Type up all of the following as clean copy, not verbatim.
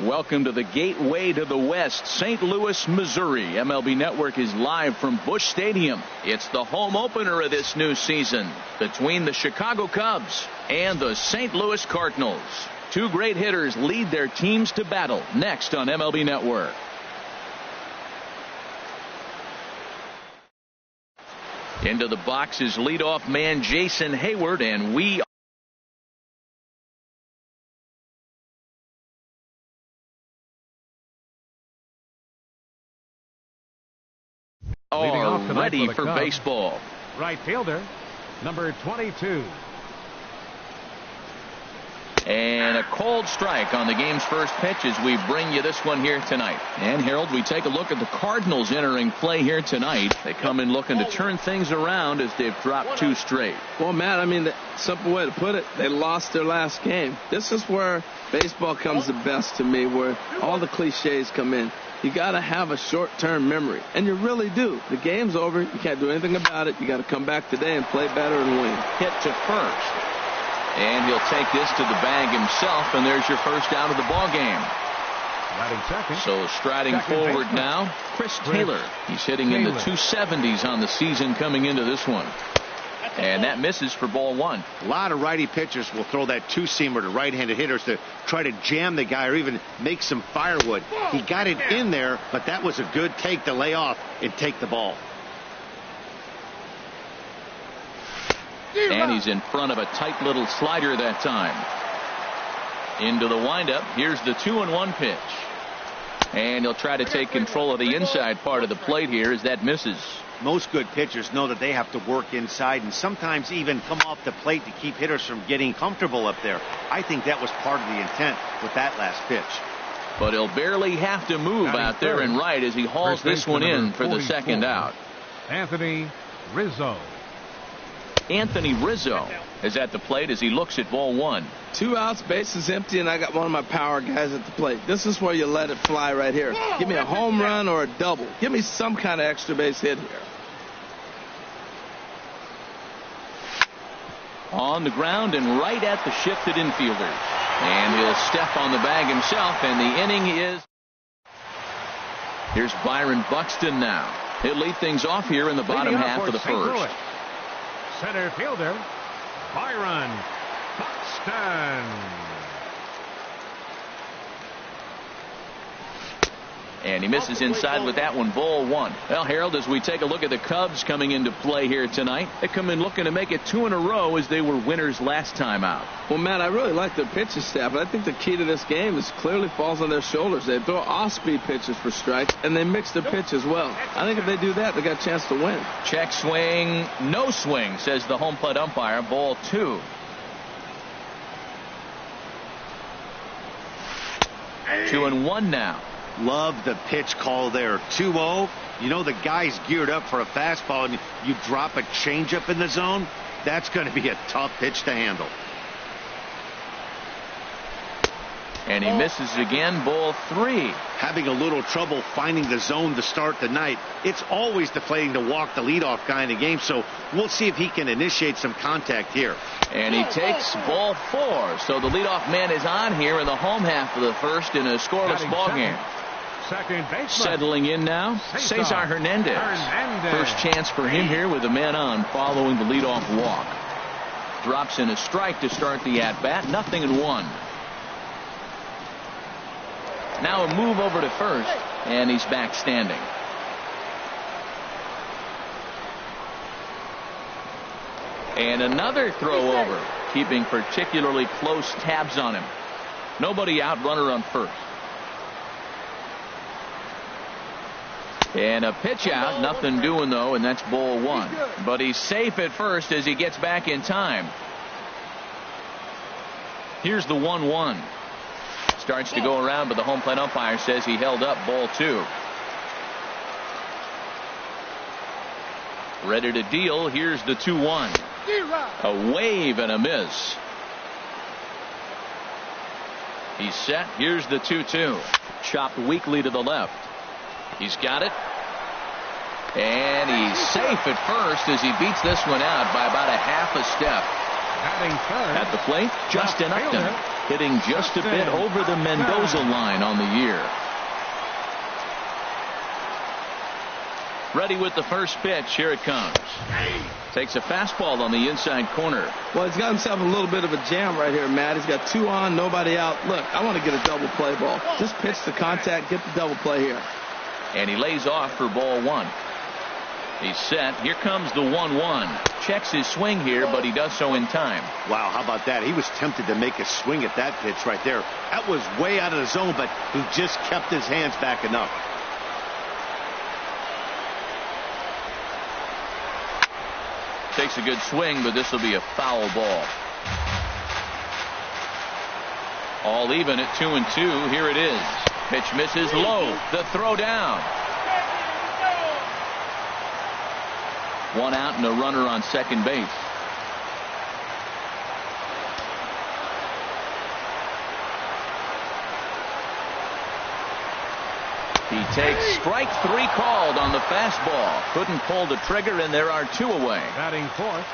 Welcome to the gateway to the West, St. Louis, Missouri. MLB Network is live from Busch Stadium. It's the home opener of this new season between the Chicago Cubs and the St. Louis Cardinals. Two great hitters lead their teams to battle next on MLB Network. Into the box is leadoff man Jason Hayward, and we are ready for baseball. Right fielder, number 22. And a cold strike on the game's first pitch as we bring you this one here tonight. And Harold, we take a look at the Cardinals entering play here tonight. They come in looking to turn things around as they've dropped two straight. Well, Matt, I mean, the simple way to put it, they lost their last game. This is where baseball comes the best to me, where all the cliches come in. You got to have a short-term memory, and you really do. The game's over. You can't do anything about it. You got to come back today and play better and win. Hit to first. And he'll take this to the bag himself, and there's your first out of the ball game. So striding forward now, Chris Taylor. He's hitting in the 270s on the season coming into this one. And that misses for ball one. A lot of righty pitchers will throw that two-seamer to right-handed hitters to try to jam the guy or even make some firewood. He got it in there, but that was a good take to lay off and take the ball. And he's in front of a tight little slider that time. Into the windup. Here's the 2-1 pitch. And he'll try to take control of the inside part of the plate here as that misses. Most good pitchers know that they have to work inside and sometimes even come off the plate to keep hitters from getting comfortable up there. I think that was part of the intent with that last pitch. But he'll barely have to move out there and right as he hauls this one in for the second out. Anthony Rizzo. Anthony Rizzo is at the plate as he looks at ball one. 2 outs, bases empty, and I got one of my power guys at the plate. This is where you let it fly right here. Give me a home run or a double. Give me some kind of extra base hit here. On the ground and right at the shifted infielders. And he'll step on the bag himself, and the inning is. Here's Byron Buxton now. He'll lead things off here in the bottom half of the first. Center fielder, Byron Buxton. And he misses inside with that one, ball one. Well, Harold, as we take a look at the Cubs coming into play here tonight, they come in looking to make it 2 in a row as they were winners last time out. Well, Matt, I really like their pitching staff, but I think the key to this game is clearly falls on their shoulders. They throw off-speed pitches for strikes, and they mix their pitch as well. I think if they do that, they got a chance to win. Check swing, no swing, says the home plate umpire, ball 2. Two and one now. Love the pitch call there. 2-0. You know the guy's geared up for a fastball, and you drop a changeup in the zone. That's going to be a tough pitch to handle. And he misses again, ball 3. Having a little trouble finding the zone to start the night. It's always deflating to walk the leadoff guy in the game, so we'll see if he can initiate some contact here. And he takes ball 4. So the leadoff man is on here in the home half of the first in a scoreless ball game. Second baseman. Settling in now, Cesar Hernandez. First chance for him here with a man on following the leadoff walk. Drops in a strike to start the at-bat. 0-1. Now a move over to first, and he's back standing. And another throw over, keeping particularly close tabs on him. Nobody out, runner on first. And a pitch out, nothing doing though, and that's ball 1. But he's safe at first as he gets back in time. Here's the 1-1. Starts to go around, but the home plate umpire says he held up, ball 2. Ready to deal. Here's the 2-1. A wave and a miss. He's set. Here's the 2-2. Chopped weakly to the left. He's got it. And he's safe at first as he beats this one out by about a half a step. Batting third. At the plate, Justin Upton, hitting just a bit over the Mendoza line on the year. Ready with the first pitch. Here it comes. Takes a fastball on the inside corner. Well, he's got himself a little bit of a jam right here, Matt. He's got 2 on, nobody out. Look, I want to get a double play ball. Just pitch the contact, get the double play here. And he lays off for ball 1. He's set. Here comes the 1-1. Checks his swing here, but he does so in time. Wow, how about that? He was tempted to make a swing at that pitch right there. That was way out of the zone, but he just kept his hands back enough. Takes a good swing, but this will be a foul ball. All even at 2-2. Here it is. Pitch misses low. The throw down. 1 out and a runner on second base. He takes strike 3 called on the fastball. Couldn't pull the trigger, and there are 2 away. Batting fourth.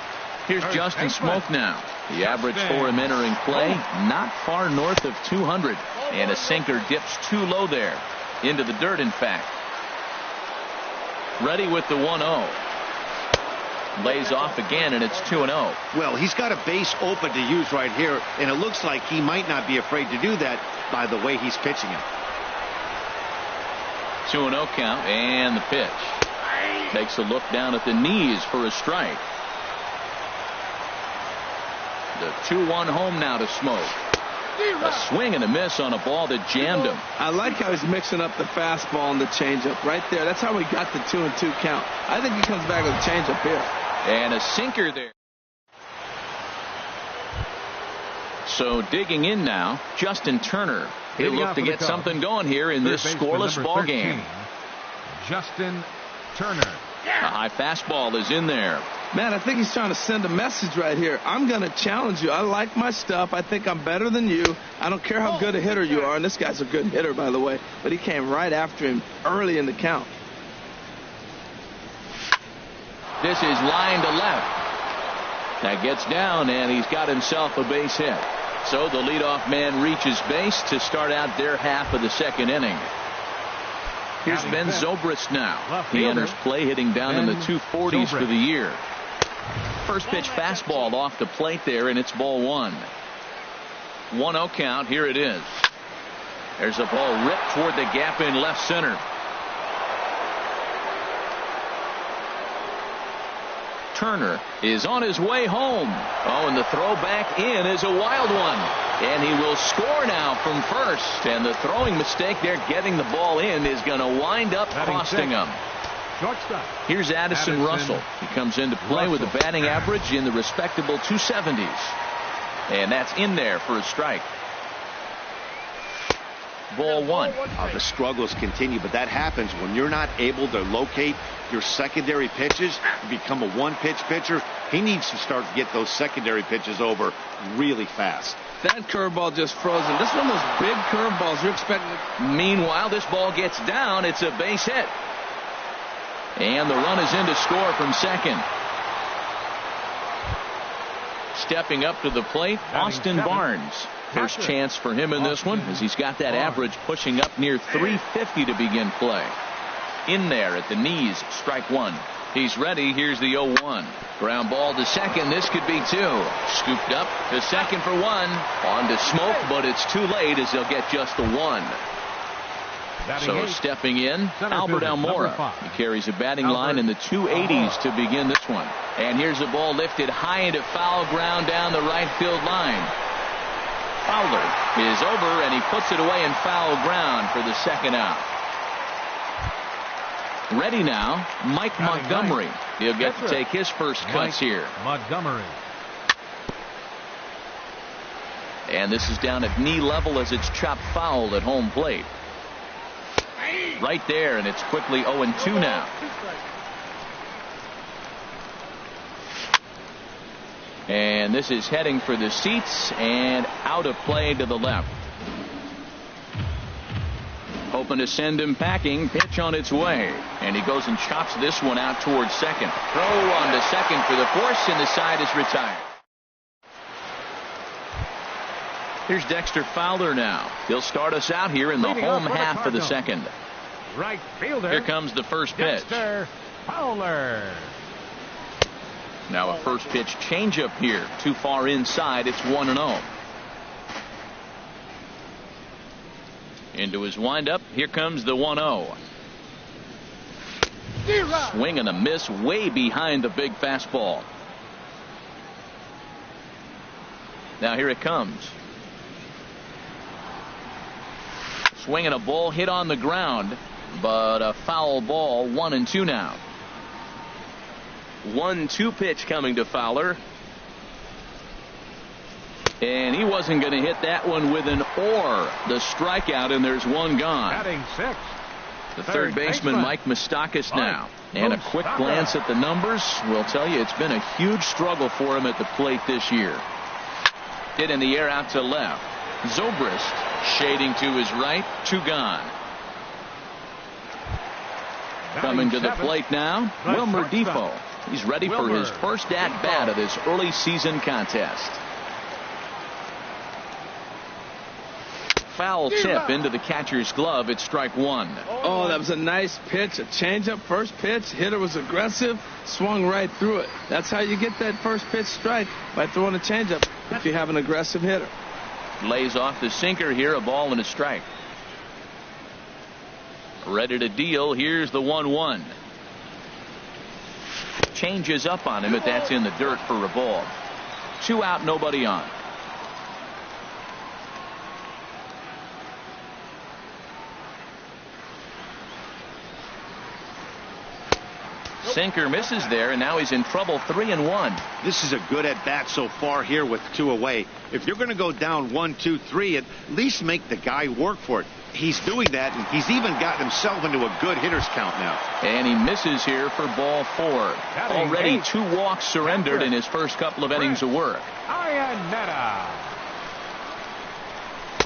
Here's Justin Smoke now. The average for him entering play, not far north of 200. And a sinker dips too low there. Into the dirt, in fact. Ready with the 1-0. Lays off again, and it's 2-0. Well, he's got a base open to use right here, and it looks like he might not be afraid to do that by the way he's pitching it. 2-0 count, and the pitch. Takes a look down at the knees for a strike. The 2-1 home now to Smoke. A swing and a miss on a ball that jammed him. I like how he's mixing up the fastball and the changeup right there. That's how we got the 2-2 count. I think he comes back with a changeup here. And a sinker there. So digging in now, Justin Turner. He'll look to get something going here in this scoreless ball game. Justin Turner. A high fastball is in there. Man, I think he's trying to send a message right here. I'm going to challenge you. I like my stuff. I think I'm better than you. I don't care how good a hitter you are. And this guy's a good hitter, by the way. But he came right after him early in the count. This is line to left. That gets down, and he's got himself a base hit. So the leadoff man reaches base to start out their half of the second inning. Here's Ben Zobrist now. He enters play hitting down in the 240s for the year. First pitch fastball off the plate there, and it's ball 1. 1-0 count. Here it is. There's a ball ripped toward the gap in left center. Turner is on his way home. Oh, and the throw back in is a wild one. And he will score now from first. And the throwing mistake there, getting the ball in, is going to wind up costing him. Shortstop. Here's Addison Russell. He comes into play with a batting average in the respectable 270s. And that's in there for a strike. Ball 1. The struggles continue, but that happens when you're not able to locate your secondary pitches. You become a one-pitch pitcher. He needs to start to get those secondary pitches over really fast. That curveball just frozen. This is one of those big curveballs you're expecting. Meanwhile, this ball gets down. It's a base hit. And the run is in to score from second. Stepping up to the plate, Austin Barnes. First chance for him in this one, as he's got that average pushing up near 350 to begin play. In there at the knees, strike 1. He's ready. Here's the 0-1. Ground ball to second. This could be 2. Scooped up to second for 1. On to Smoke, but it's too late as he'll get just the 1. So stepping in, Albert Almora. He carries a batting line in the 280s to begin this one. And here's a ball lifted high into foul ground down the right field line. Fowler is over, and he puts it away in foul ground for the second out. Ready now, Mike Montgomery. He'll get to take his first cuts here. Montgomery. And this is down at knee level as it's chopped foul at home plate. Right there, and it's quickly 0-2 now. And this is heading for the seats and out of play to the left. Hoping to send him packing. Pitch on its way. And he goes and chops this one out towards second. Throw on to second for the force, and the side is retired. Here's Dexter Fowler now. He'll start us out here in the home half of the second. Right fielder. Here comes the first pitch. Dexter Fowler. Now a first pitch changeup here. Too far inside. It's 1-0. Into his windup. Here comes the 1-0. Swing and a miss way behind the big fastball. Now here it comes. Swing and a ball hit on the ground, but a foul ball. 1-2 now. 1-2 pitch coming to Fowler. And he wasn't going to hit that one with an or. The strikeout, and there's one gone. Batting sixth. The third baseman, Mike Moustakas now. And a quick glance at the numbers will tell you it's been a huge struggle for him at the plate this year. Hit in the air out to left. Zobrist shading to his right. 2 gone. Coming to the plate now, Wilmer Defoe. He's ready for his first at-bat of this early season contest. Foul tip into the catcher's glove. It's strike 1. Oh, that was a nice pitch. A changeup first pitch. Hitter was aggressive. Swung right through it. That's how you get that first pitch strike, by throwing a changeup if you have an aggressive hitter. Lays off the sinker here. A ball and a strike. Ready to deal. Here's the 1-1. Changes up on him, but that's in the dirt for a ball. 2 out, nobody on. Sinker misses there, and now he's in trouble. 3-1. This is a good at bat so far here with 2 away. If you're going to go down 1, 2, 3, at least make the guy work for it. He's doing that, and he's even gotten himself into a good hitter's count now. And he misses here for ball 4. Already 2 walks surrendered in his first couple of innings of work.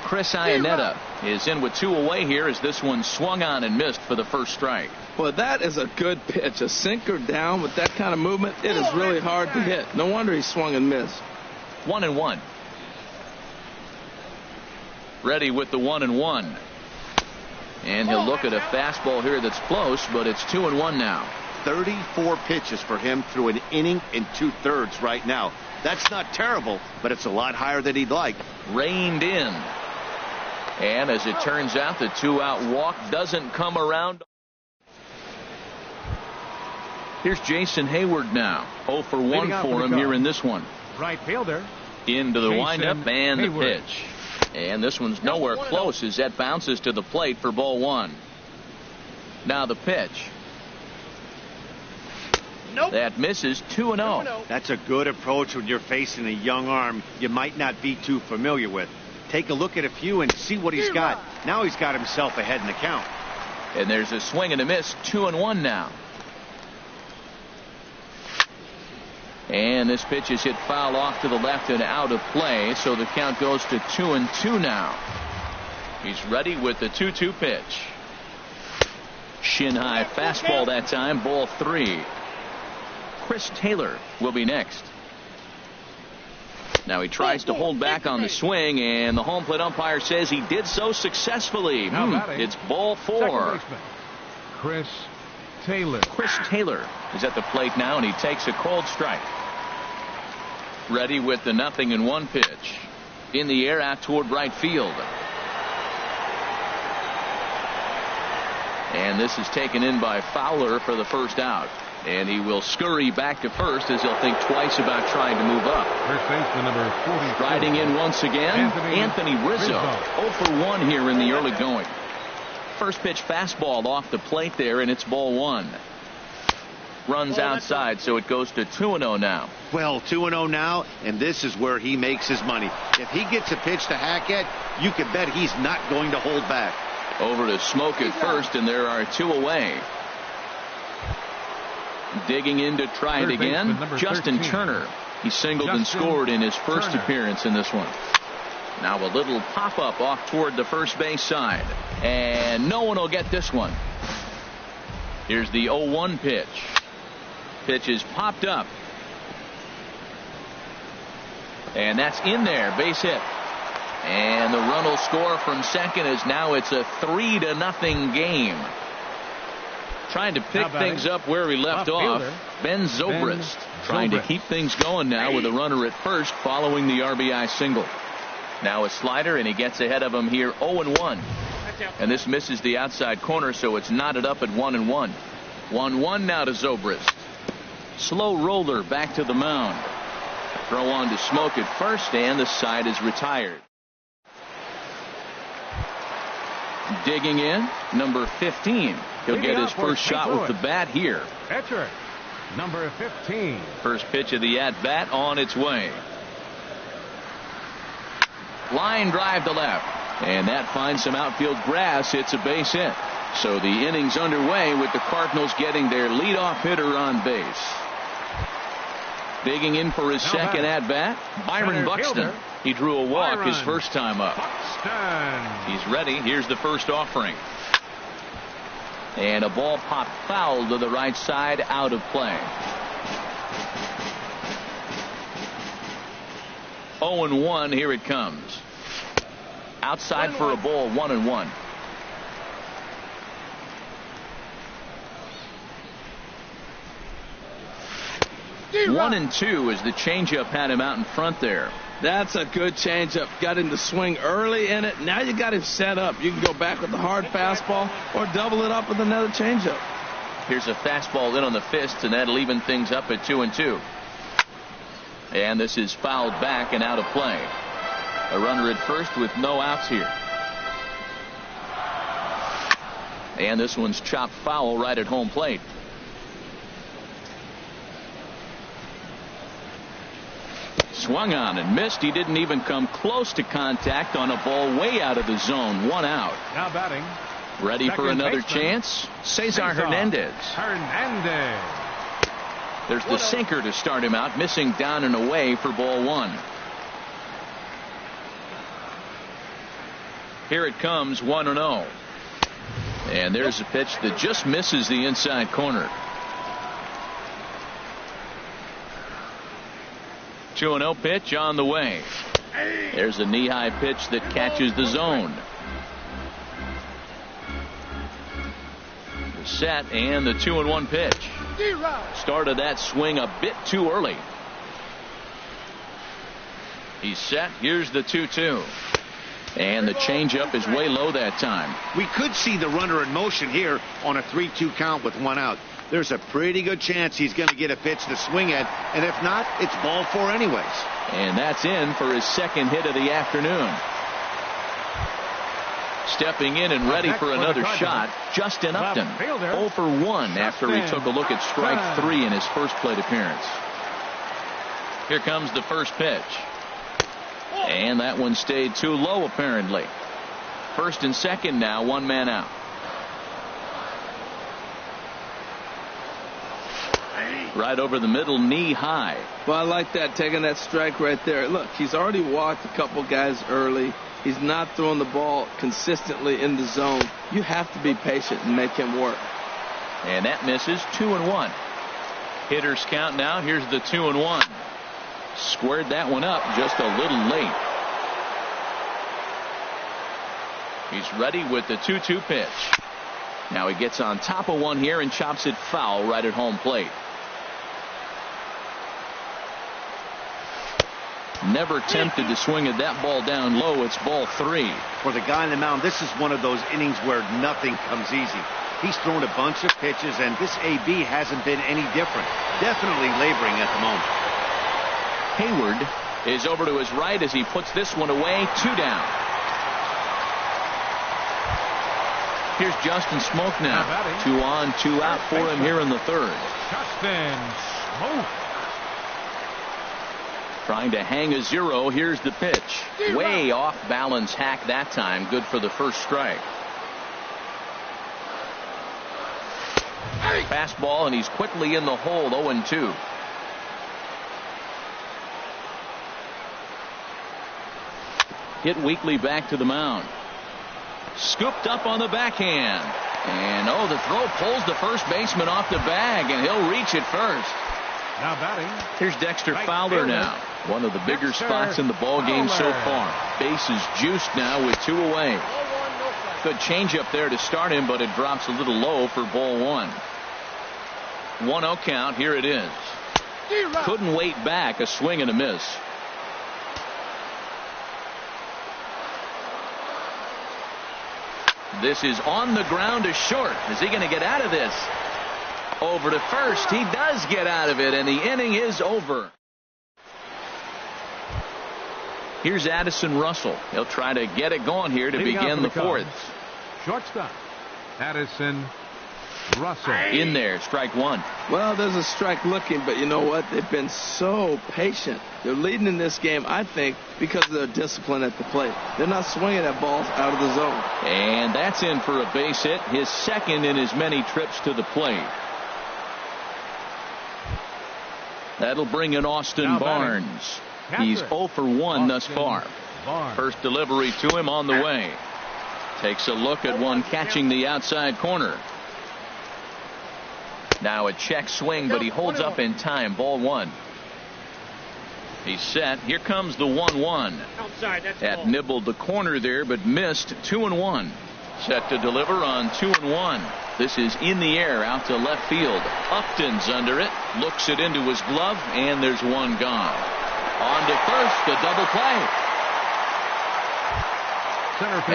Chris Iannetta is in with 2 away here as this one swung on and missed for the first strike. Well, that is a good pitch. A sinker down with that kind of movement, it is really hard to hit. No wonder he swung and missed. 1-1. Ready with the 1-1. And he'll look at a fastball here that's close, but it's 2-1 now. 34 pitches for him through an inning and 2/3 right now. That's not terrible, but it's a lot higher than he'd like. Reined in. And as it turns out, the 2-out walk doesn't come around. Here's Jason Hayward now. 0 for 1 for him here in this one. Right fielder. Into the windup and the Hayward. pitch. And this one's nowhere close as that bounces to the plate for ball 1. Now the pitch. That misses. 2-0. That's a good approach when you're facing a young arm you might not be too familiar with. Take a look at a few and see what he's got. Now he's got himself ahead in the count. And there's a swing and a miss. 2-1 now. And this pitch is hit foul off to the left and out of play, so the count goes to 2-2 now. He's ready with the 2-2 pitch. Shin high fastball that time. Ball 3. Chris Taylor will be next. Now he tries to hold back on the swing, and the home plate umpire says he did so successfully. It's ball 4. Chris Taylor. Chris Taylor is at the plate now, and he takes a cold strike. Ready with the 0-1 pitch. In the air out toward right field. And this is taken in by Fowler for the first out. And he will scurry back to first as he'll think twice about trying to move up. First baseman number 40. Riding in once again, Anthony Rizzo. 0 for 1 here in the early going. First pitch fastball off the plate there, and it's ball 1. Runs outside, so it goes to 2-0 now. Well, 2-0 now, and this is where he makes his money. If he gets a pitch to hack at, you can bet he's not going to hold back. Over to Smoke at first, and there are 2 away. Digging in to try it again, Justin Turner. He singled and scored in his first appearance in this one. Now a little pop-up off toward the first base side. And no one will get this one. Here's the 0-1 pitch. Pitch is popped up. And that's in there. Base hit. And the run will score from second as now it's a 3-0 game. Trying to pick things up where we left off. Ben Zobrist trying to keep things going now with a runner at first following the RBI single. Now a slider, and he gets ahead of him here 0-1. And this misses the outside corner, so it's knotted up at 1-1. 1-1 now to Zobrist. Slow roller back to the mound. Throw on to Smoke at first, and the side is retired. Digging in, number 15. He'll get his first shot with the bat here. Catcher, number 15. First pitch of the at-bat on its way. Line drive to left. And that finds some outfield grass. It's a base hit. So the inning's underway with the Cardinals getting their leadoff hitter on base. Digging in for his second at-bat, Byron Buxton. He drew a walk his first time up. He's ready. Here's the first offering. And a ball popped foul to the right side, out of play. 0-1, here it comes. Outside for a ball, 1-1. One and two as the changeup had him out in front there. That's a good changeup. Got him to swing early in it. Now you got him set up. You can go back with the hard fastball or double it up with another changeup. Here's a fastball in on the fist, and that'll even things up at 2-2. And this is fouled back and out of play. A runner at first with no outs here. And this one's chopped foul right at home plate. Swung on and missed. He didn't even come close to contact on a ball way out of the zone. One out. Now batting. Ready for another chance? Cesar Hernandez. There's the sinker to start him out, missing down and away for ball one. Here it comes, 1-0. And there's a pitch that just misses the inside corner. 2-0 pitch on the way. There's a knee-high pitch that catches the zone. The set and the 2-1 pitch. Started that swing a bit too early. He's set. Here's the 2-2. And the changeup is way low that time. We could see the runner in motion here on a 3-2 count with one out. There's a pretty good chance he's going to get a pitch to swing at, and if not, it's ball four anyways. And that's in for his second hit of the afternoon. Stepping in and ready for another shot, Justin Upton. 0 for 1 after he took a look at strike 3 in his first plate appearance. Here comes the first pitch. And that one stayed too low apparently. First and second now, one man out. Right over the middle, knee high. Well, I like that, taking that strike right there. Look, he's already walked a couple guys early. He's not throwing the ball consistently in the zone. You have to be patient and make him work. And that misses. 2-1. Hitters count now. Here's the 2-1. Squared that one up just a little late. He's ready with the 2-2 pitch. Now he gets on top of one here and chops it foul right at home plate. Never tempted to swing at that ball down low. It's ball 3. For the guy on the mound, this is one of those innings where nothing comes easy. He's thrown a bunch of pitches, and this AB hasn't been any different. Definitely laboring at the moment. Hayward is over to his right as he puts this one away. 2 down. Here's Justin Smoke now. 2 on, 2 out for him here in the third. Justin Smoke. Trying to hang a 0. Here's the pitch. Way off balance hack that time. Good for the first strike. Fastball, and he's quickly in the hole. 0-2. Hit weakly back to the mound. Scooped up on the backhand. And the throw pulls the first baseman off the bag, and he'll reach it first. Now batting. Here's Dexter Fowler now. One of the bigger spots in the ball game so far. Base is juiced now with 2 away. Good changeup there to start him, but it drops a little low for ball 1. 1-0 count. Here it is. Couldn't wait back. A swing and a miss. This is on the ground to short. Is he going to get out of this? Over to first. He does get out of it, and the inning is over. Here's Addison Russell. He'll try to get it going here to begin the 4th. Shortstop Addison Russell. In there, strike 1. Well, there's a strike looking, but you know what? They've been so patient. They're leading in this game, I think, because of their discipline at the plate. They're not swinging at balls out of the zone. And that's in for a base hit, his second in as many trips to the plate. That'll bring in Austin Barnes. He's 0 for 1 thus far. First delivery to him on the way. Takes a look at one catching the outside corner. Now a check swing, but he holds up in time. Ball 1. He's set. Here comes the 1-1. That nibbled the corner there, but missed. 2-1. Set to deliver on 2-1. This is in the air out to left field. Upton's under it. Looks it into his glove, and there's one gone. On to first, a double play.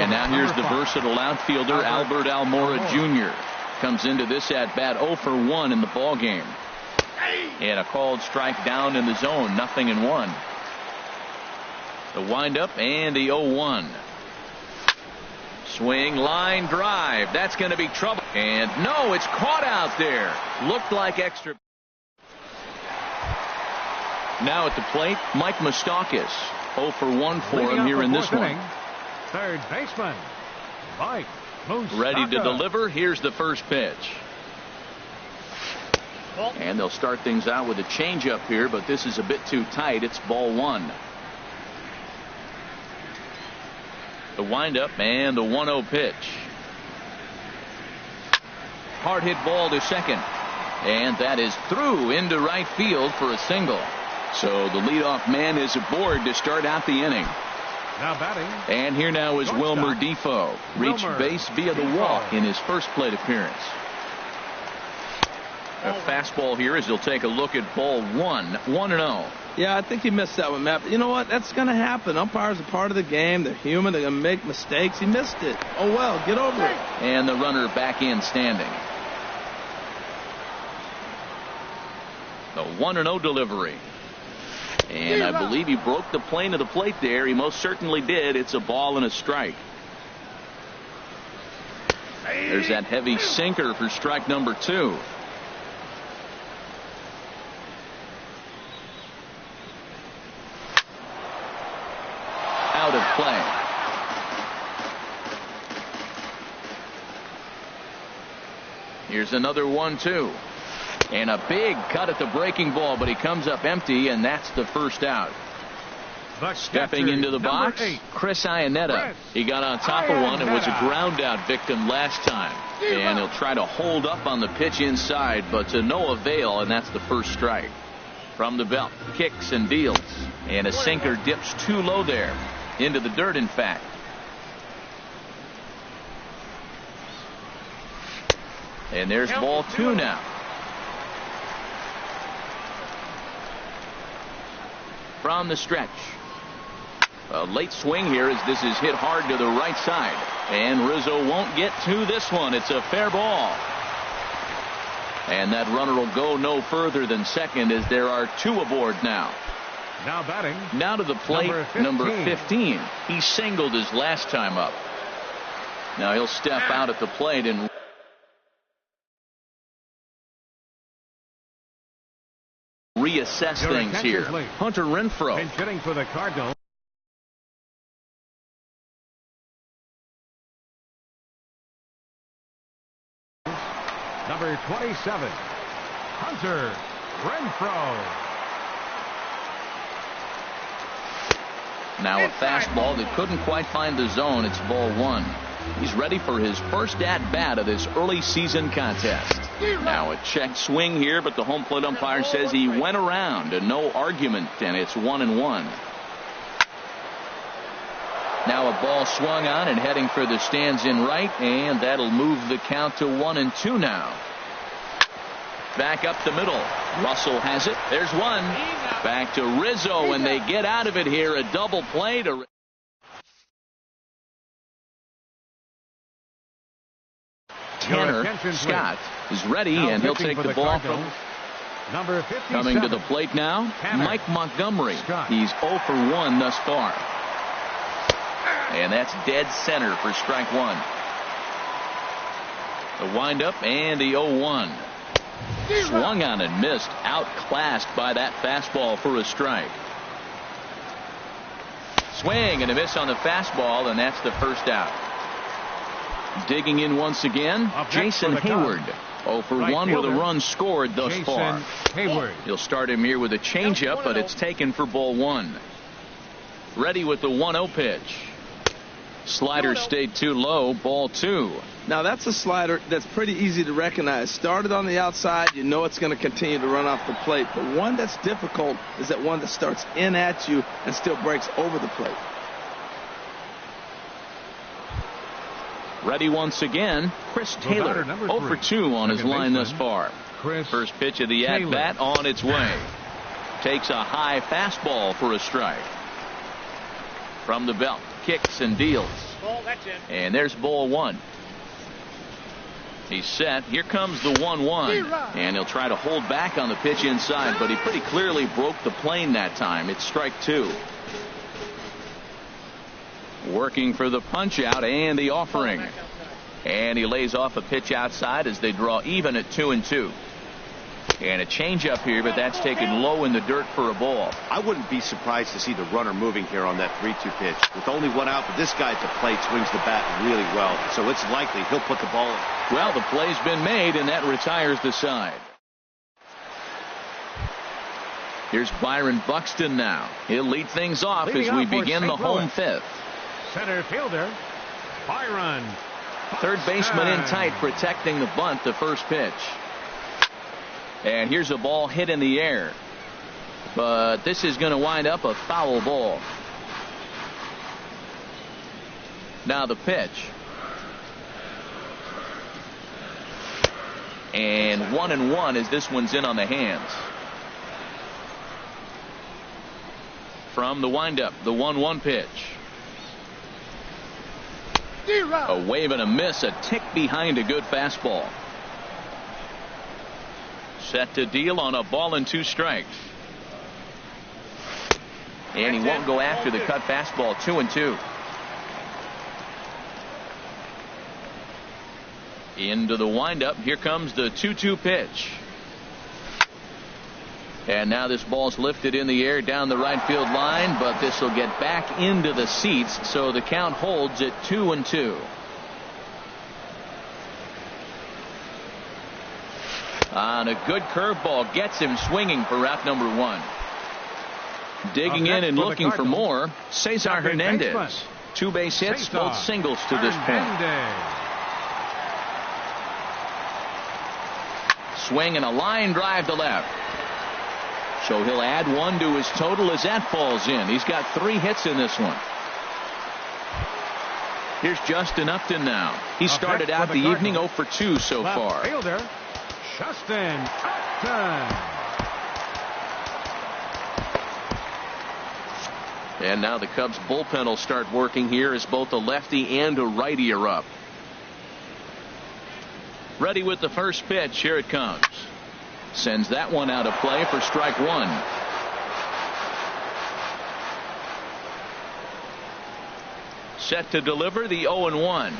And now here's the versatile outfielder, Albert Almora Jr. Comes into this at bat 0 for 1 in the ball game. And a called strike down in the zone. 0-1. The windup and the 0-1. Swing, line drive. That's going to be trouble. And no, it's caught out there. Looked like extra. Now at the plate, Mike Moustakas. 0 for 1 for him here in this one. Third baseman, Mike Moustakas. Ready to deliver. Here's the first pitch. And they'll start things out with a changeup here, but this is a bit too tight. It's ball 1. The windup and the 1-0 pitch. Hard hit ball to second. And that is through into right field for a single. So the leadoff man is aboard to start out the inning. Now batting. And here now is Wilmer Defoe. Reached base via the walk in his first plate appearance. A fastball here as he'll take a look at ball 1. 1-0. Yeah, I think he missed that one, Matt. But you know what? That's going to happen. Umpires are part of the game. They're human. They're going to make mistakes. He missed it. Oh, well, get over it. And the runner back in standing. The 1-0 delivery. And I believe he broke the plane of the plate there. He most certainly did. It's a ball and a strike. There's that heavy sinker for strike number 2. Out of play. Here's another 1-2. And a big cut at the breaking ball, but he comes up empty, and that's the first out. Stepping into the box, Chris Iannetta. He got on top of one and was a ground out victim last time. And he'll try to hold up on the pitch inside, but to no avail, and that's the first strike. From the belt, kicks and deals. And a sinker dips too low there. Into the dirt, in fact. And there's ball 2 now. From the stretch. A late swing here as this is hit hard to the right side. And Rizzo won't get to this one. It's a fair ball. And that runner will go no further than second as there are 2 aboard now. Now batting. Now to the plate, number 15. He singled his last time up. Now he'll step out at the plate and reassess things here. Hunter Renfroe. Pinch hitting for the Cardinals. Number 27, Hunter Renfroe. Now a fastball that couldn't quite find the zone. It's ball 1. He's ready for his first at-bat of this early season contest. Now a check swing here, but the home plate umpire says he went around and no argument, and it's 1-1. Now a ball swung on and heading for the stands in right, and that'll move the count to 1-2 now. Back up the middle. Russell has it. There's one. Back to Rizzo, and they get out of it here. A double play to Tanner Scott is ready, and he'll take the ball from number 57. Coming to the plate now, Mike Montgomery. He's 0 for 1 thus far. And that's dead center for strike one. The windup and the 0-1. Swung on and missed. Outclassed by that fastball for a strike. Swing and a miss on the fastball, and that's the first out. Digging in once again, Jason Hayward. 0 for 1 with a run scored thus far. He'll start him here with a changeup, but it's taken for ball one. Ready with the 1-0 pitch. Slider stayed too low, ball two. Now that's a slider that's pretty easy to recognize. Started on the outside, you know it's going to continue to run off the plate. But one that's difficult is that one that starts in at you and still breaks over the plate. Ready once again, Chris Taylor. 0 for 2 on his line thus far. First pitch of the at-bat on its way. Takes a high fastball for a strike. From the belt, kicks and deals. And there's ball one. He's set. Here comes the 1-1. And he'll try to hold back on the pitch inside, but he pretty clearly broke the plane that time. It's strike two. Working for the punch out and the offering. And he lays off a pitch outside as they draw even at 2-2. And a changeup here, but that's taken low in the dirt for a ball. I wouldn't be surprised to see the runner moving here on that 3-2 pitch. With only one out, but this guy at the plate swings the bat really well, so it's likely he'll put the ball in. Well, the play's been made, and that retires the side. Here's Byron Buxton now. He'll lead things off as we begin the home fifth. Center fielder, Byron. Third baseman in tight, protecting the bunt, the first pitch. And here's a ball hit in the air. But this is going to wind up a foul ball. Now the pitch. And 1-1 as this one's in on the hands. From the windup, the 1-1 pitch. A wave and a miss, a tick behind a good fastball. Set to deal on a ball and 2 strikes. And he won't go after the cut fastball. 2-2. Into the windup. Here comes the 2-2 pitch. And now this ball's lifted in the air down the right field line, but this will get back into the seats, so the count holds at 2-2. On a good curveball, gets him swinging for out number 1. Digging in and looking for more, Cesar Hernandez. 2 base hits, both singles to this point. Swing and a line drive to left. So he'll add 1 to his total as that falls in. He's got 3 hits in this one. Here's Justin Upton now. He started out the evening 0 for 2 so far. Fielder, Justin Upton. And now the Cubs bullpen will start working here as both a lefty and a righty are up. Ready with the first pitch. Here it comes. Sends that one out of play for strike 1. Set to deliver the 0-1.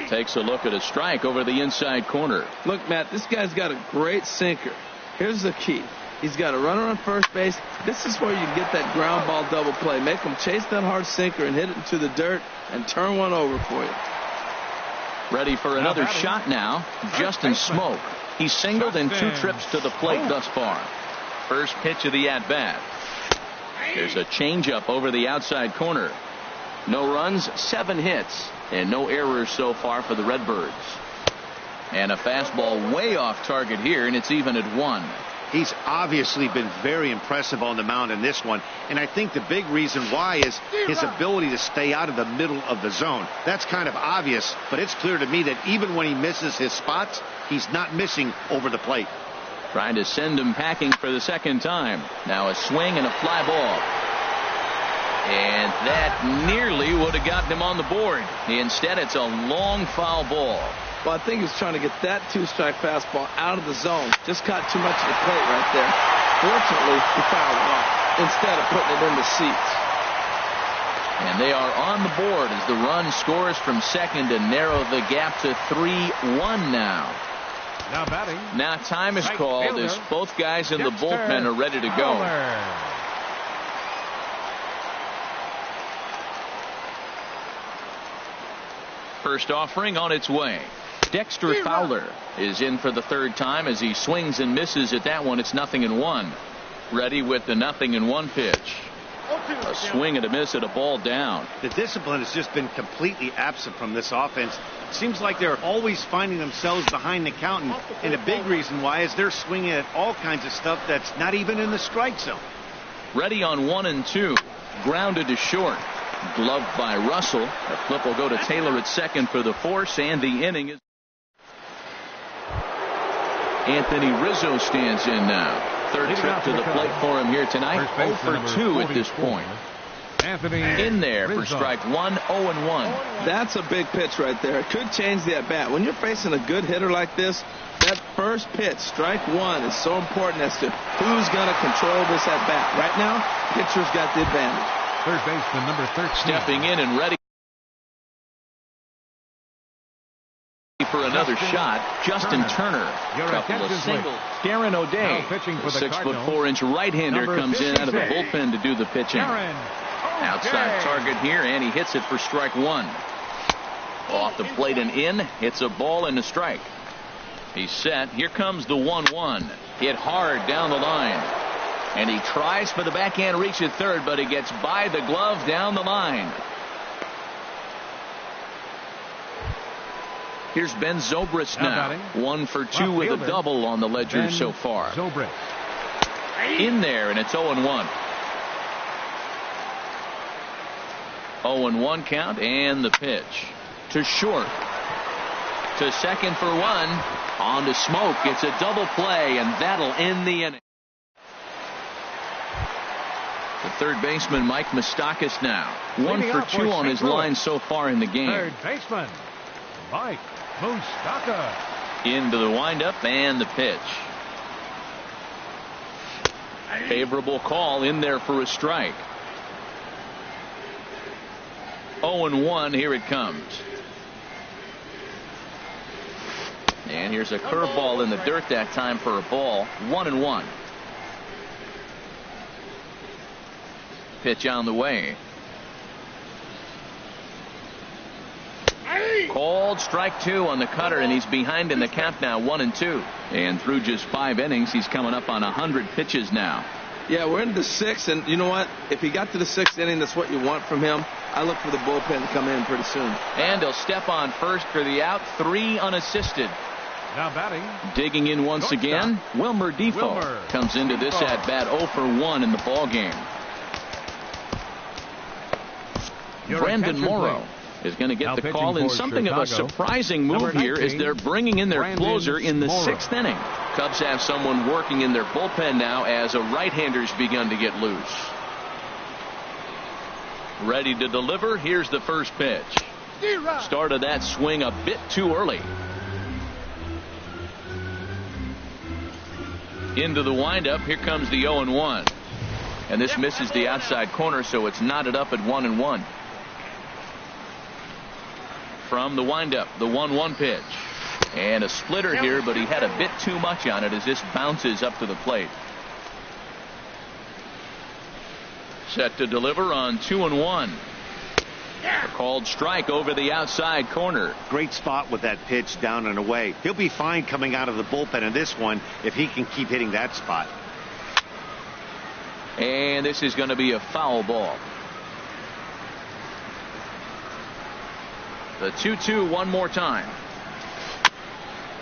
Takes a look at a strike over the inside corner. Look, Matt, this guy's got a great sinker. Here's the key. He's got a runner on first base. This is where you get that ground ball double play. Make him chase that hard sinker and hit it into the dirt and turn one over for you. Ready for another shot now. Justin Smoke. He's singled in 2 trips to the plate thus far. First pitch of the at-bat. There's a changeup over the outside corner. No runs, 7 hits. And no errors so far for the Redbirds. And a fastball way off target here, and it's even at 1. He's obviously been very impressive on the mound in this one, and I think the big reason why is his ability to stay out of the middle of the zone. That's kind of obvious, but it's clear to me that even when he misses his spots, he's not missing over the plate. Trying to send him packing for the second time. Now a swing and a fly ball. And that nearly would have gotten him on the board. Instead, it's a long foul ball. Well, I think he's trying to get that 2-strike fastball out of the zone. Just caught too much of the plate right there. Fortunately, he fouled it off instead of putting it in the seats. And they are on the board as the run scores from second to narrow the gap to 3-1 now. Now batting. Now time is called as both guys in the bullpen are ready to go. First offering on its way. Dexter Fowler is in for the third time as he swings and misses at that one. It's 0-1. Ready with the 0-1 pitch. A swing and a miss at a ball down. The discipline has just been completely absent from this offense. It seems like they're always finding themselves behind the count, and a big reason why is they're swinging at all kinds of stuff that's not even in the strike zone. Ready on 1-2. Grounded to short. Gloved by Russell. A flip will go to Taylor at second for the force, and the inning is. Anthony Rizzo stands in now. Third trip to the plate for him here tonight. 0 for 2 at this point. Anthony in there for Rizzo. strike 1, 0-1. That's a big pitch right there. It could change the at-bat. When you're facing a good hitter like this, that first pitch, strike 1, is so important as to who's going to control this at-bat. Right now, pitcher's got the advantage. Third baseman number 13. Stepping in and ready for another shot, Justin Turner. Couple of singles. Darren O'Day, the 6'4" right-hander, comes in out of the bullpen to do the pitching. Outside target here, and he hits it for strike 1. Off the plate and in. It's a ball and a strike. He's set. Here comes the 1-1. Hit hard down the line. And he tries for the backhand reach at third, but he gets by the glove down the line. Here's Ben Zobrist now. 1 for 2 with a double on the ledger so far. Zobrist. In there, and it's 0-1. 0-1 count, and the pitch. To short. To second for 1. On to Smoke. It's a double play, and that'll end the inning. The third baseman, Mike Moustakas now. 1 for 2 on his line so far in the game. Third baseman, Mike Moustakas. Into the windup and the pitch. Favorable call in there for a strike. 0-1, here it comes. And here's a curveball in the dirt that time for a ball. 1-1. Pitch on the way. Called strike 2 on the cutter, and he's behind in the count now, 1-2. And through just 5 innings, he's coming up on 100 pitches now. Yeah, we're into the 6th, and you know what? If he got to the 6th inning, that's what you want from him. I look for the bullpen to come in pretty soon. And he'll step on first for the out, 3 unassisted. Now batting. Digging in once again, Wilmer Defoe comes into this at bat 0 for 1 in the ball game. Brandon Morrow is going to get the call in something of a surprising move here as they're bringing in their closer in the 6th inning. Cubs have someone working in their bullpen now as a right-hander's begun to get loose. Ready to deliver. Here's the first pitch. Started that swing a bit too early. Into the windup. Here comes the 0-1. And this misses the outside corner, so it's knotted up at 1-1. From the windup, the 1-1 pitch. And a splitter here, but he had a bit too much on it as this bounces up to the plate. Set to deliver on 2-1. A called strike over the outside corner. Great spot with that pitch down and away. He'll be fine coming out of the bullpen in this one if he can keep hitting that spot. And this is going to be a foul ball. The 2-2 one more time.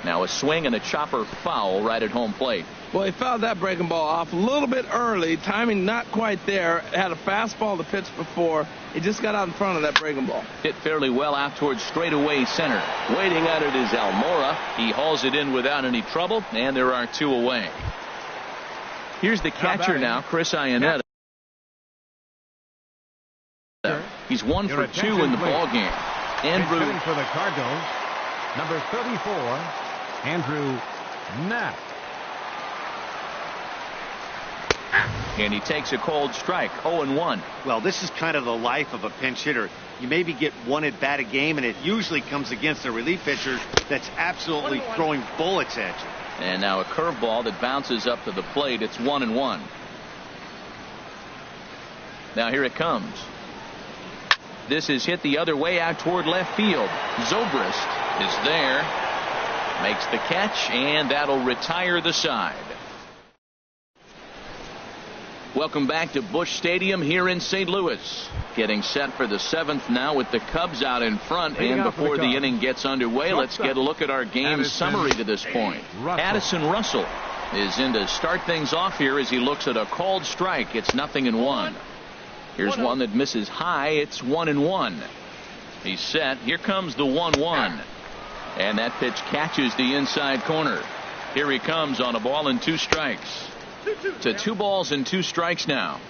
Now a swing and a chopper foul right at home plate. Well, he fouled that breaking ball off a little bit early. Timing not quite there. Had a fastball to pitch before. He just got out in front of that breaking ball. Hit fairly well out towards straightaway center. Waiting at it is Almora. He hauls it in without any trouble, and there are 2 away. Here's the catcher now, Chris Iannetta. He's 1 for 2 in the ball game. Andrew for the Cardinals, number 34, Andrew Knapp. And he takes a cold strike, 0-1. Well, this is kind of the life of a pinch hitter. You maybe get 1 at bat a game, and it usually comes against a relief pitcher that's absolutely throwing bullets at you. And now a curveball that bounces up to the plate. It's 1-1. Now here it comes. This is hit the other way out toward left field. Zobrist is there, makes the catch, and that'll retire the side. Welcome back to Busch Stadium here in St. Louis. Getting set for the 7th now with the Cubs out in front. And before the inning gets underway, let's get a look at our game summary to this point. Addison Russell is in to start things off here as he looks at a called strike. It's 0-1. Here's one that misses high. It's 1-1. He's set. Here comes the 1-1. And that pitch catches the inside corner. Here he comes on a ball and 2 strikes. To 2 balls and 2 strikes now.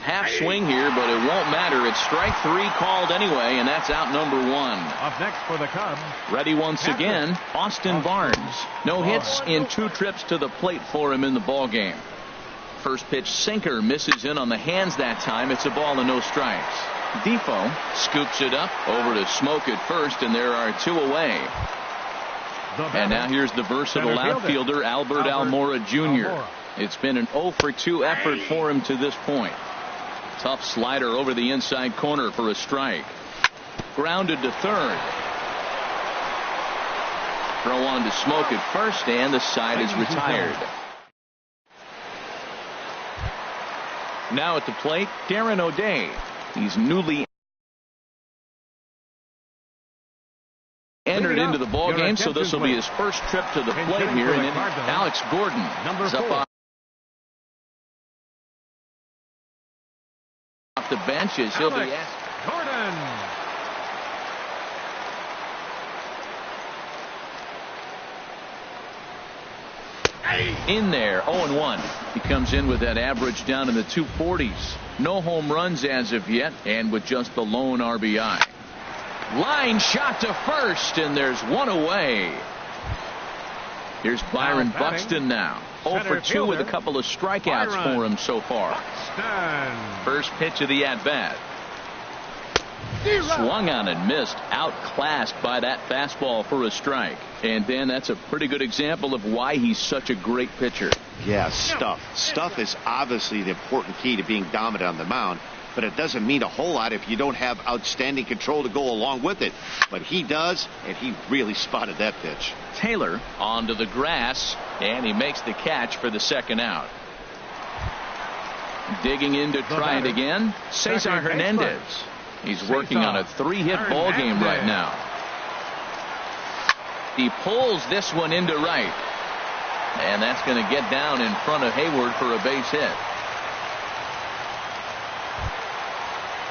Half swing here, but it won't matter. It's strike 3 called anyway, and that's out number 1. Up next for the Cubs. Ready once again, Austin Barnes. No hits in 2 trips to the plate for him in the ball game. First pitch sinker misses in on the hands that time. It's a ball and no strikes. Defoe scoops it up over to Smoke at first, and there are 2 away. And now here's the versatile outfielder Albert Almora Jr. It's been an 0 for 2 effort for him to this point. Tough slider over the inside corner for a strike. Grounded to third. Throw on to Smoke at first, and the side is retired. Now at the plate, Darren O'Day. He's newly entered into the ball game, so this will be his first trip to the plate here. And Alex Gordon is up off the bench as he'll be asked. Gordon. In there, 0-1. He comes in with that average down in the 240s. No home runs as of yet, and with just the lone RBI. Line shot to first, and there's 1 away. Here's Byron Buxton now. 0 for 2 with a couple of strikeouts for him so far. First pitch of the at-bat. Swung on and missed. Outclassed by that fastball for a strike. And then that's a pretty good example of why he's such a great pitcher. Yeah, stuff. Stuff is obviously the important key to being dominant on the mound. But it doesn't mean a whole lot if you don't have outstanding control to go along with it. But he does, and he really spotted that pitch. Taylor onto the grass, and he makes the catch for the 2nd out. Digging in to try it again, Cesar Hernandez. He's working on a 3-hit ball game right now. He pulls this one into right. And that's going to get down in front of Hayward for a base hit.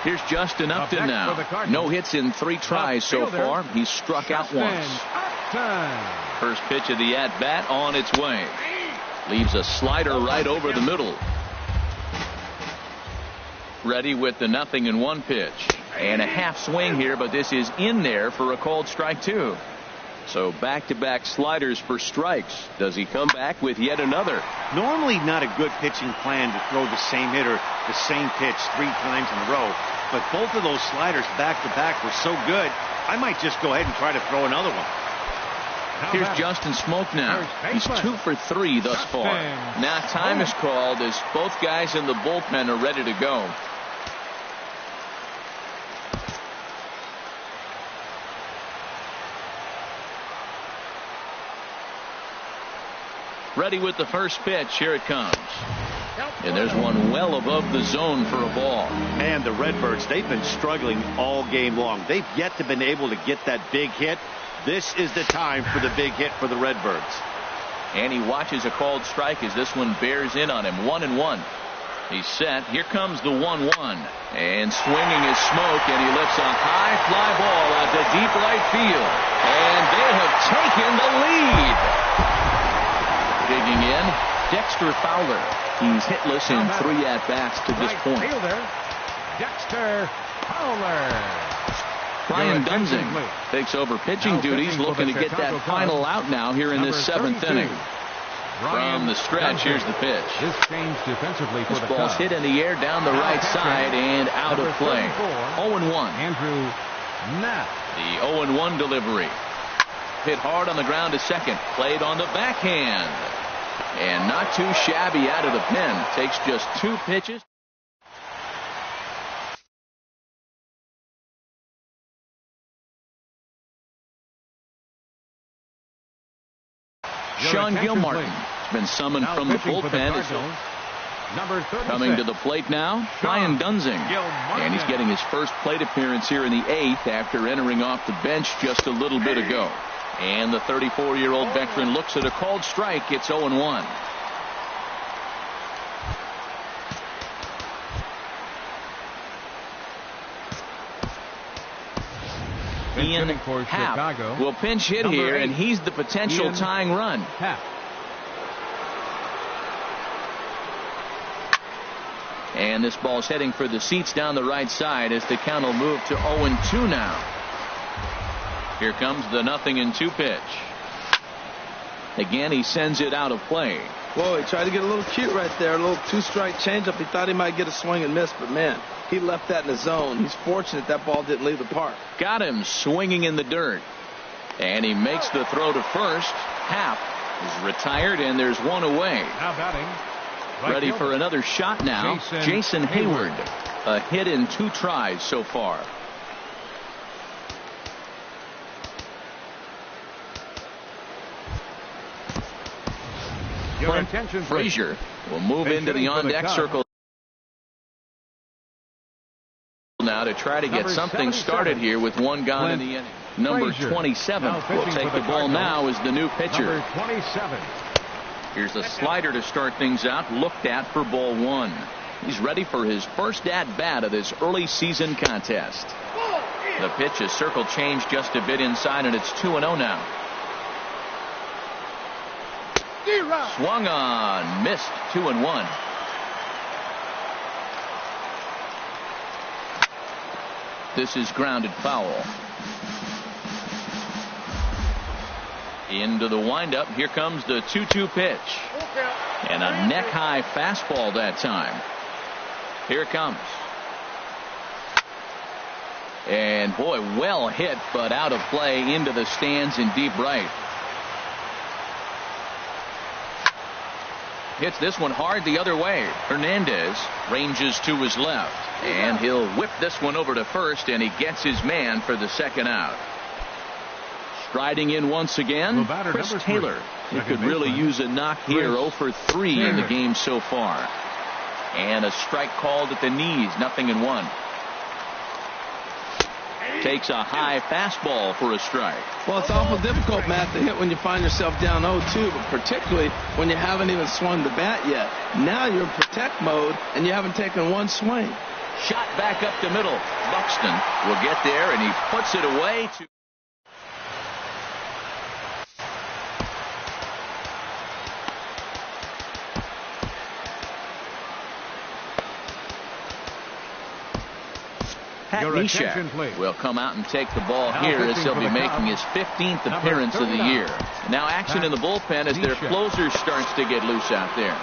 Here's Justin Upton now. No hits in 3 tries so far. He's struck out once. First pitch of the at-bat on its way. Leaves a slider right over the middle. Ready with the 0-1 pitch. And a half swing here, but this is in there for a called strike 2. So back-to-back sliders for strikes. Does he come back with yet another? Normally not a good pitching plan to throw the same hitter the same pitch 3 times in a row. But both of those sliders back-to-back were so good, I might just go ahead and try to throw another one. Here's Justin Smoke now. He's 2 for 3 thus far. Now time is called as both guys in the bullpen are ready to go. Ready with the first pitch. Here it comes. And there's one well above the zone for a ball. And the Redbirds, they've been struggling all game long. They've yet to been able to get that big hit. This is the time for the big hit for the Redbirds. And he watches a called strike as this one bears in on him. 1-1. He's set. Here comes the 1-1. And swinging his smoke, and he lifts a high fly ball out to deep right field. And they have taken the lead. Digging in, Dexter Fowler. He's hitless in 3 at-bats to this point. Fielder, Dexter Fowler. Brian Dunsing takes over pitching duties, looking to get that final out now here in this 7th inning. From the stretch, here's the pitch. This change defensively for this the ball's Cubs. hit in the air down the right side and out of play. 0-1. Andrew Knapp. The 0-1 delivery. Hit hard on the ground to second. Played on the backhand. And not too shabby out of the pen. Takes just 2 pitches. Sean Gilmartin has been summoned from the bullpen. Coming to the plate now, Brian Dunsing. And he's getting his first plate appearance here in the 8th after entering off the bench just a little bit ago. And the 34-year-old veteran looks at a called strike. It's 0-1. Ian Happ will pinch hit here, and he's the potential tying run. And this ball's heading for the seats down the right side as the count will move to 0-2 now. Here comes the 0-2 pitch. Again, he sends it out of play. Whoa, he tried to get a little cute right there. A little 2-strike changeup. He thought he might get a swing and miss, but man, he left that in the zone. He's fortunate that ball didn't leave the park. Got him swinging in the dirt. And he makes the throw to first. Happ is retired, and there's one away. Now batting. Ready for another shot now. Jason Hayward. A hit in 2 tries so far. Clint Frazier will move into the on-deck circle now to try to get something started here with one gone in the inning. Number 27 will take the ball now as the new pitcher. Number 27. Here's a slider to start things out, looked at for ball 1. He's ready for his first at-bat of this early season contest. The pitch is circle changed just a bit inside, and it's 2-0 now. Swung on, missed. 2-1. This is grounded foul. Into the windup. Here comes the 2-2 pitch. And a neck-high fastball that time. Here it comes. And boy, well hit, but out of play into the stands in deep right. Hits this one hard the other way. Hernandez ranges to his left. And he'll whip this one over to first, and he gets his man for the second out. Striding in once again, Chris Taylor. He could really use a knock here. 0 for 3 in the game so far. And a strike called at the knees. 0-1. Takes a high fastball for a strike. Well, it's awful difficult, Matt, to hit when you find yourself down 0-2, but particularly when you haven't even swung the bat yet. Now you're in protect mode, and you haven't taken one swing. Shot back up the middle. Buxton will get there, and he puts it away. Pat Neshek will come out and take the ball here as he'll be making his 15th appearance of the year. Now action in the bullpen as their closer starts to get loose out there.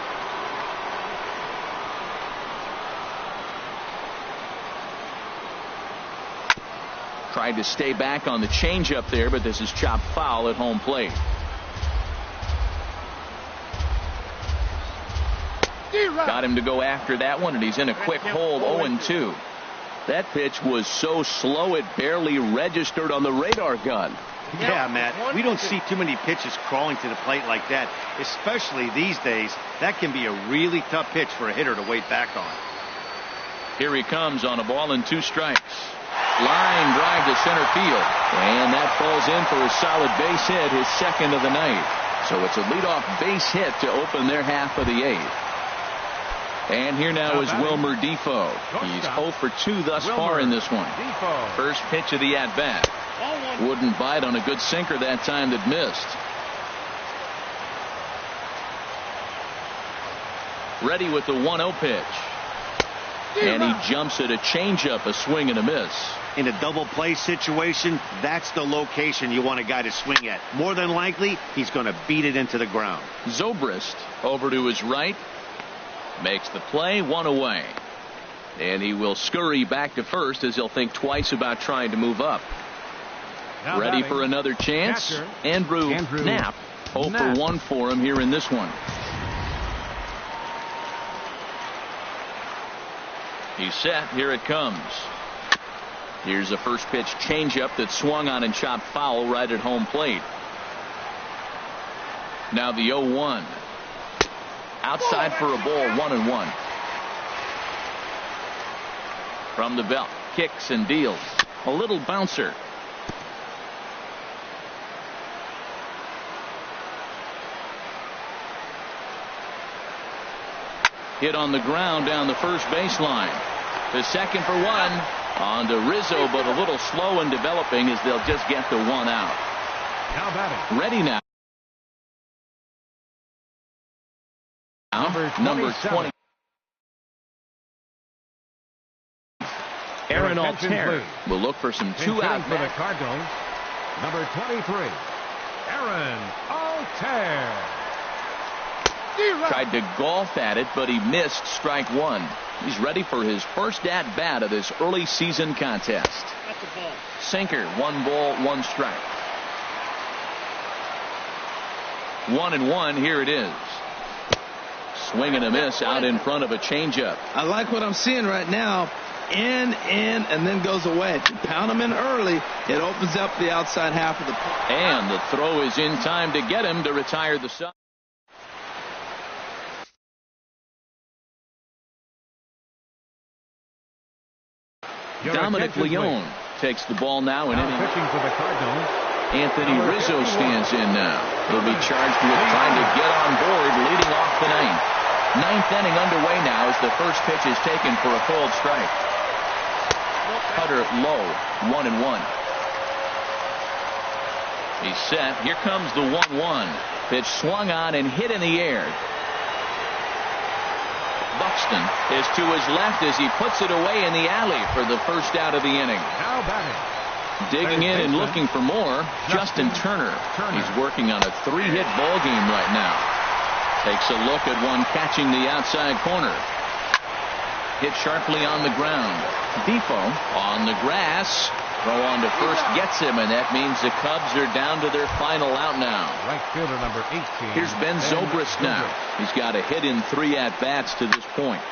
Tried to stay back on the changeup there, but this is chopped foul at home plate. Got him to go after that one, and he's in a quick hole. 0-2. That pitch was so slow it barely registered on the radar gun. Yeah, Matt, we don't see too many pitches crawling to the plate like that, especially these days. That can be a really tough pitch for a hitter to wait back on. Here he comes on a ball and 2 strikes. Line drive to center field, and that falls in for a solid base hit, his second of the night. So it's a leadoff base hit to open their half of the 8th. And here now is Wilmer Defoe. He's 0 for 2 thus far in this one. First pitch of the at-bat. Wouldn't bite on a good sinker that time that missed. Ready with the 1-0 pitch. And he jumps at a changeup, a swing and a miss. In a double play situation, that's the location you want a guy to swing at. More than likely, he's going to beat it into the ground. Zobrist over to his right. Makes the play, 1 away. And he will scurry back to first as he'll think twice about trying to move up. Now ready batting, for another chance. catcher, Andrew Knapp. 0 for 1 for him here in this one. He's set. Here it comes. Here's a first pitch changeup that swung on and chopped foul right at home plate. Now the 0-1. Outside for a ball, 1-1. From the belt, kicks and deals. A little bouncer. Hit on the ground down the first baseline. To second for 1. On to Rizzo, but a little slow in developing as they'll just get the 1 out. Now batting. Ready now. Number 20. Aaron Altair will look for some 2-out for the Cardinals. Number 23, Aaron Altair. Tried to golf at it, but he missed strike 1. He's ready for his first at-bat of this early season contest. Sinker, 1 ball, 1 strike. 1-1, here it is. Swing and a miss out in front of a changeup. I like what I'm seeing right now. In, and then goes away. If you pound him in early, it opens up the outside half of the plate. And the throw is in time to get him to retire the side. Dominic Leone takes the ball now and inning. Pitching for the Cardinals. Anthony Rizzo stands in now. He'll be charged with trying to get on board leading off the 9th. 9th inning underway now as the first pitch is taken for a called strike. Cutter low, 1-1. He's set. Here comes the 1-1. Pitch swung on and hit in the air. Buxton is to his left as he puts it away in the alley for the first out of the inning. Now batting. Digging in and looking for more, Justin Turner. He's working on a 3-hit ball game right now. Takes a look at one catching the outside corner. Hit sharply on the ground. Defoe on the grass. Throw on to first gets him, and that means the Cubs are down to their final out now. Right fielder number 18. Here's Ben Zobrist now. He's got a hit in 3 at-bats to this point.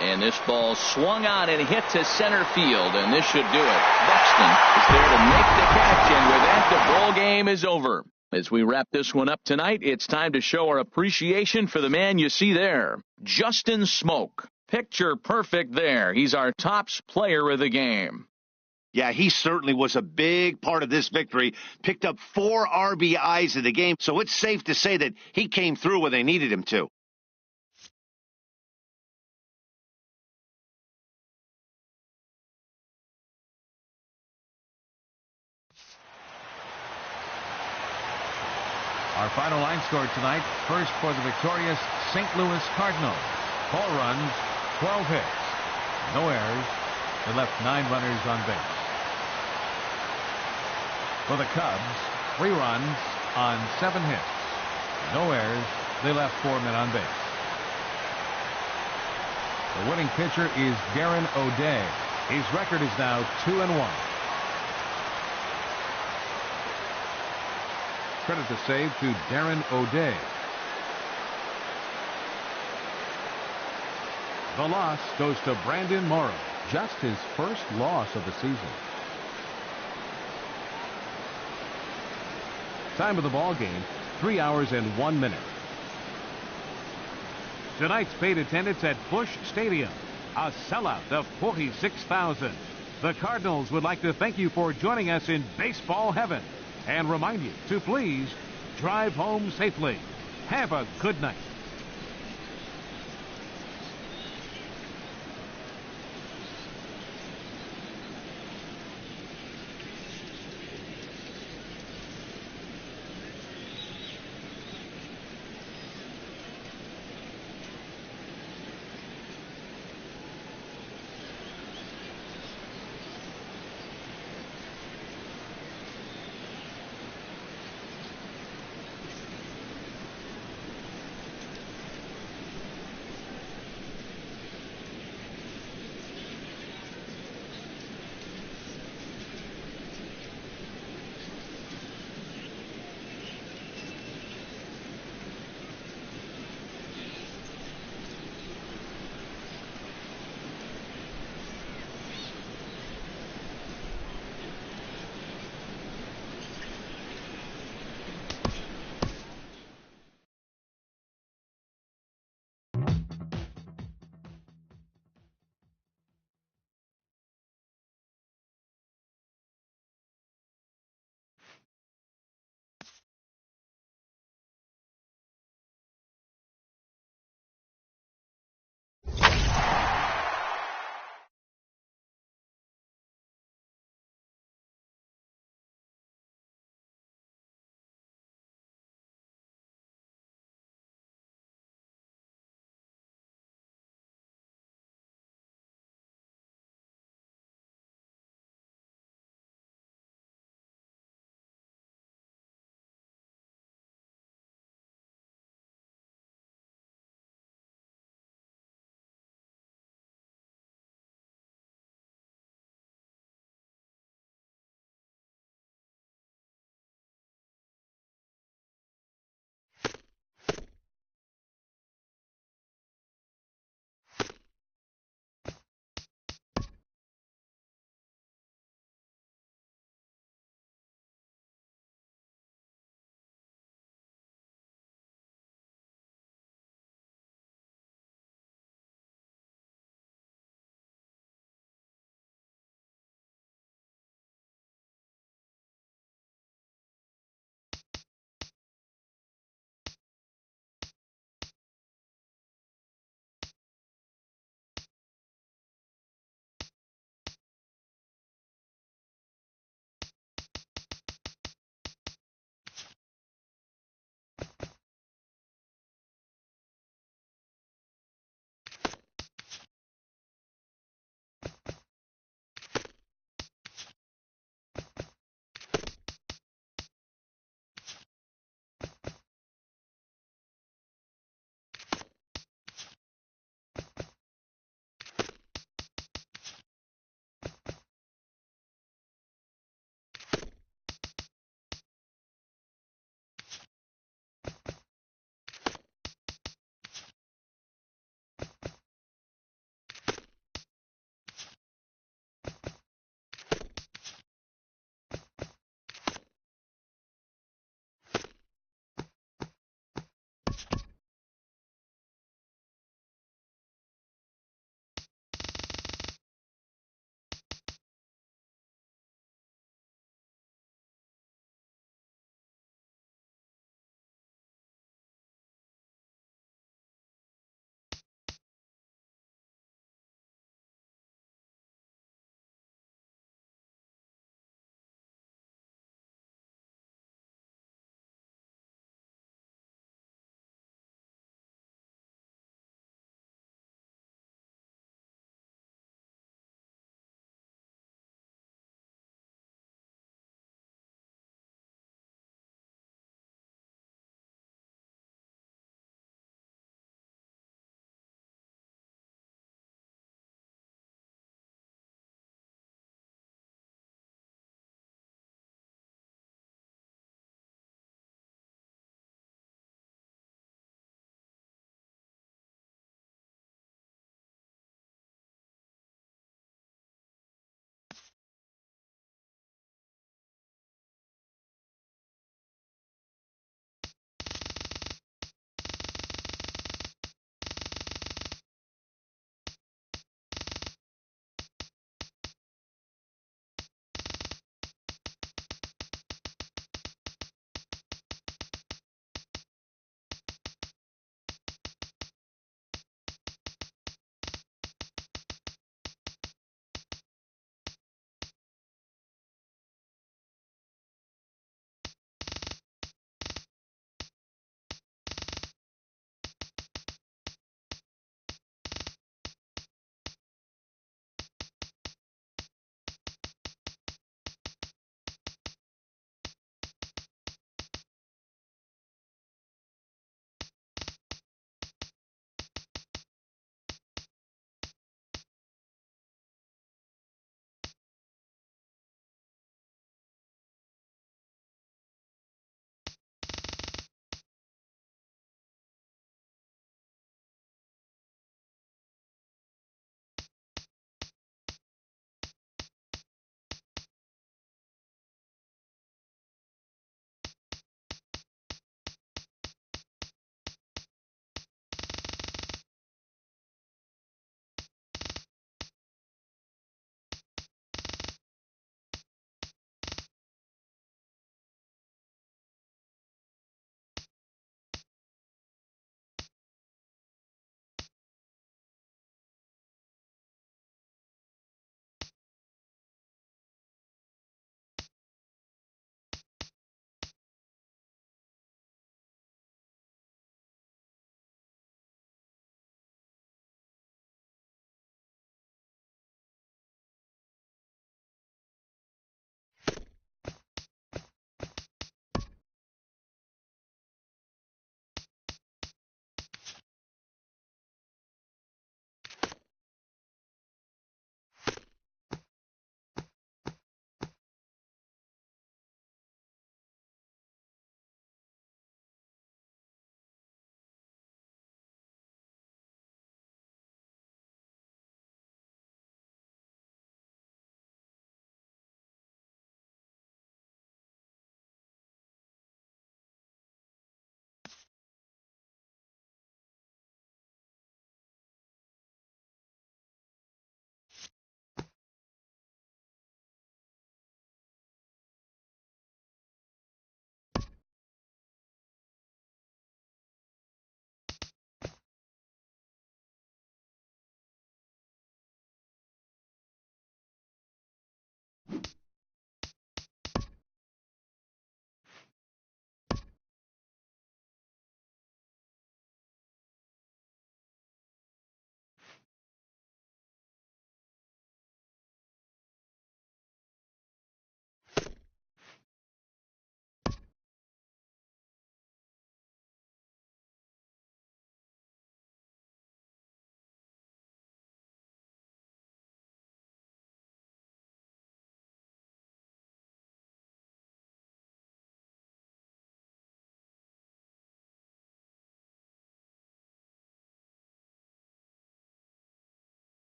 And this ball swung on and hit to center field, and this should do it. Buxton is there to make the catch, and with that, the ball game is over. As we wrap this one up tonight, it's time to show our appreciation for the man you see there, Justin Smoke. Picture perfect there. He's our tops player of the game. Yeah, he certainly was a big part of this victory. Picked up 4 RBIs in the game, so it's safe to say that he came through when they needed him to. Our final line score tonight. First for the victorious St. Louis Cardinals. 4 runs, 12 hits, no errors. They left 9 runners on base. For the Cubs, 3 runs on 7 hits, no errors. They left 4 men on base. The winning pitcher is Darren O'Day. His record is now 2-1. Credit to save to Darren O'Day. The loss goes to Brandon Morrow. just his first loss of the season. Time of the ball game, 3 hours and 1 minute. Tonight's paid attendance at Busch Stadium, a sellout of 46,000. The Cardinals would like to thank you for joining us in baseball heaven and remind you to please drive home safely. Have a good night.